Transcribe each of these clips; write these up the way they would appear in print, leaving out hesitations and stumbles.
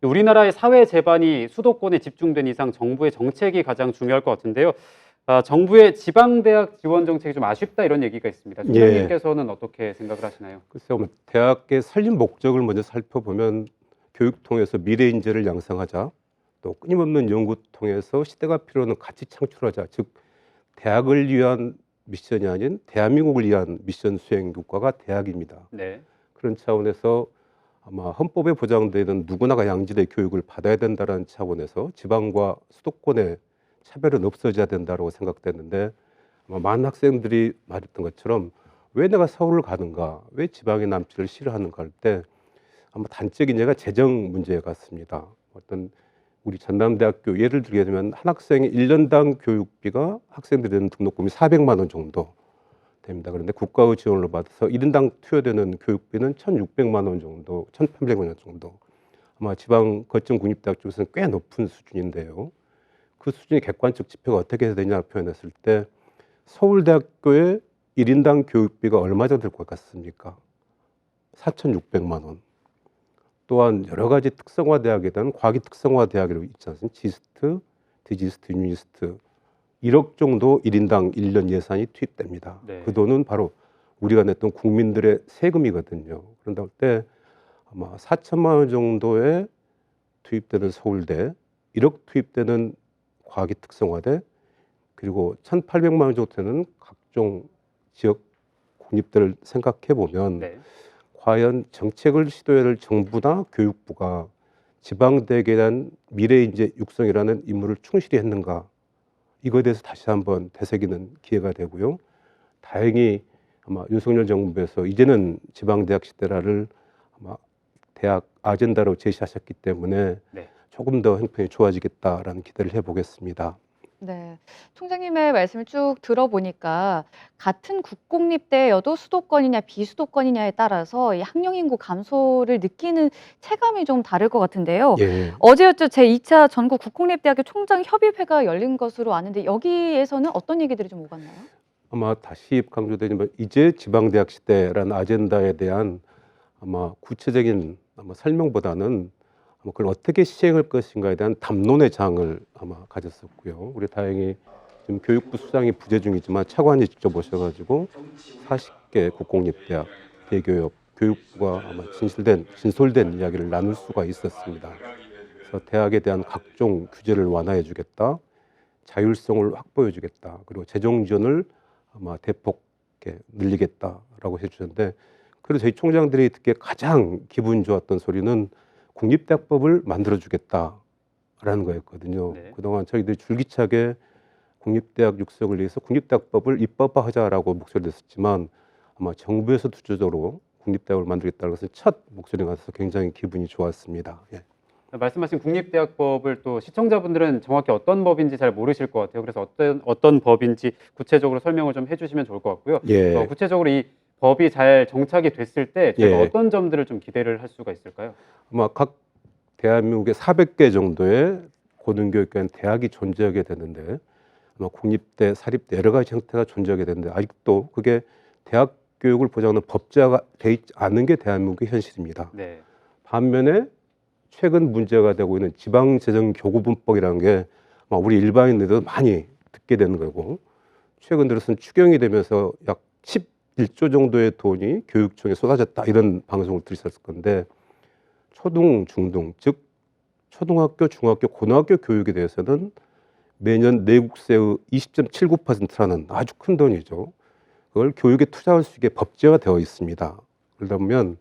우리나라의 사회 제반이 수도권에 집중된 이상 정부의 정책이 가장 중요할 것 같은데요. 정부의 지방대학 지원 정책이 좀 아쉽다 이런 얘기가 있습니다. 예. 총장님께서는 어떻게 생각을 하시나요? 글쎄요, 대학의 설립 목적을 먼저 살펴보면 교육 통해서 미래 인재를 양성하자, 또 끊임없는 연구 통해서 시대가 필요한 가치 창출하자, 즉 대학을 위한 미션이 아닌 대한민국을 위한 미션 수행 국가가 대학입니다. 네. 그런 차원에서 아마 헌법에 보장되는 누구나가 양질의 교육을 받아야 된다는 차원에서 지방과 수도권의 차별은 없어져야 된다고 생각됐는데, 아마 많은 학생들이 말했던 것처럼 왜 내가 서울을 가는가, 왜 지방에 남지를 싫어하는가 할 때 아마 단적인 예가 재정 문제 같습니다. 어떤 우리 전남대학교 예를 들게 되면 한 학생의 1년당 교육비가 학생들이 내는 등록금이 400만 원 정도 됩니다. 그런데 국가의 지원을 받아서 1인당 투여되는 교육비는 1,600만 원 정도, 1,800만 원 정도. 아마 지방 거점 국립대학 쪽에서는 꽤 높은 수준인데요. 그 수준의 객관적 지표가 어떻게 해야 되냐 표현했을 때 서울대학교의 1인당 교육비가 얼마 정도 될 것 같습니까? 4,600만 원. 또한 여러 가지 특성화 대학에 대한 과기 특성화 대학이라고 있지 않습니까? 지스트, 디지스트, 유니스트 1억 정도 1인당 1년 예산이 투입됩니다. 네. 그 돈은 바로 우리가 냈던 국민들의 세금이거든요. 그런다 할 때 아마 4천만 원 정도에 투입되는 서울대, 1억 투입되는 과기 특성화대, 그리고 1,800만 원 정도 되는 각종 지역 국립대를 생각해 보면 네. 과연 정책을 시도해야 할 정부나 교육부가 지방대학에 대한 미래인재 육성이라는 임무를 충실히 했는가, 이거에 대해서 다시 한번 되새기는 기회가 되고요. 다행히 아마 윤석열 정부에서 이제는 지방대학 시대라를 아마 대학 아젠다로 제시하셨기 때문에 네. 조금 더 형편이 좋아지겠다라는 기대를 해보겠습니다. 네. 총장님의 말씀을 쭉 들어보니까 같은 국공립대여도 수도권이냐 비수도권이냐에 따라서 이 학령 인구 감소를 느끼는 체감이 좀 다를 것 같은데요. 예. 어제였죠. 제2차 전국 국공립대학교 총장 협의회가 열린 것으로 아는데 여기에서는 어떤 얘기들이 좀 오갔나요? 아마 다시 강조되지만 이제 지방대학 시대라는 아젠다에 대한 아마 구체적인 아마 설명보다는 아마 그걸 어떻게 시행할 것인가에 대한 담론의 장을 아마 가졌었고요. 우리 다행히 지금 교육부 수장이 부재 중이지만 차관이 직접 오셔가지고 40개 국공립대학, 대교협, 교육부가 아마 진솔된 이야기를 나눌 수가 있었습니다. 그래서 대학에 대한 각종 규제를 완화해 주겠다, 자율성을 확보해 주겠다, 그리고 재정 지원을 아마 대폭 늘리겠다라고 해주셨는데, 그래서 저희 총장들이 듣기에 가장 기분 좋았던 소리는 국립대학법을 만들어주겠다라는 거였거든요. 네. 그동안 저희들이 줄기차게 국립대학 육성을 위해서 국립대학법을 입법화하자라고 목소리를 냈었지만 아마 정부에서 투자적으로 국립대학을 만들겠다는 것은 첫 목소리가 나서 굉장히 기분이 좋았습니다. 예. 말씀하신 국립대학법을 또 시청자분들은 정확히 어떤 법인지 잘 모르실 것 같아요. 그래서 어떤 법인지 구체적으로 설명을 좀 해주시면 좋을 것 같고요. 예. 구체적으로 이 법이 잘 정착이 됐을 때 저희가 예. 어떤 점들을 좀 기대를 할 수가 있을까요? 아마 각 대한민국에 400개 정도의 고등교육관 대학이 존재하게 되는데 아마 국립대, 사립대 여러 가지 형태가 존재하게 되는데 아직도 그게 대학 교육을 보장하는 법제화가 돼 있지 않은 게 대한민국의 현실입니다. 네. 반면에 최근 문제가 되고 있는 지방재정교구분법이라는 게 아마 우리 일반인들도 많이 듣게 되는 거고, 최근 들어서는 추경이 되면서 약 11조 정도의 돈이 교육청에 쏟아졌다 이런 방송을 들으셨을 건데, 초등, 중등, 즉 초등학교, 중학교, 고등학교 교육에 대해서는 매년 내국세의 20.79%라는 아주 큰 돈이죠. 그걸 교육에 투자할 수 있게 법제화 되어 있습니다. 그러다 보면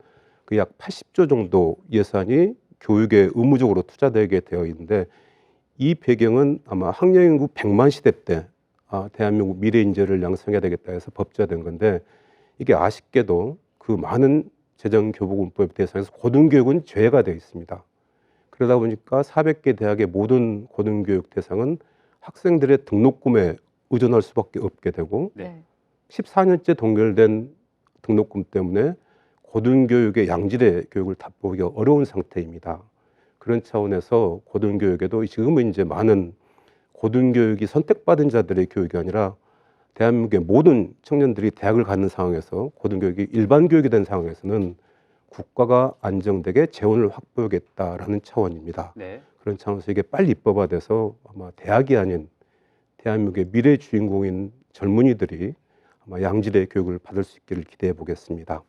그 약 80조 정도 예산이 교육에 의무적으로 투자되게 되어 있는데, 이 배경은 아마 학령 인구 100만 시대 때 대한민국 미래 인재를 양성해야 되겠다 해서 법제화된 건데, 이게 아쉽게도 그 많은 재정교부금법 대상에서 고등교육은 제외가 되어 있습니다. 그러다 보니까 400개 대학의 모든 고등교육 대상은 학생들의 등록금에 의존할 수밖에 없게 되고, 네. 14년째 동결된 등록금 때문에 고등교육의 양질의 교육을 답보기가 어려운 상태입니다. 그런 차원에서 고등교육에도 지금은 이제 많은 고등교육이 선택받은 자들의 교육이 아니라 대한민국의 모든 청년들이 대학을 가는 상황에서 고등교육이 일반 교육이 된 상황에서는 국가가 안정되게 재원을 확보하겠다라는 차원입니다. 네. 그런 차원에서 이게 빨리 입법화돼서 아마 대학이 아닌 대한민국의 미래 주인공인 젊은이들이 아마 양질의 교육을 받을 수 있기를 기대해 보겠습니다.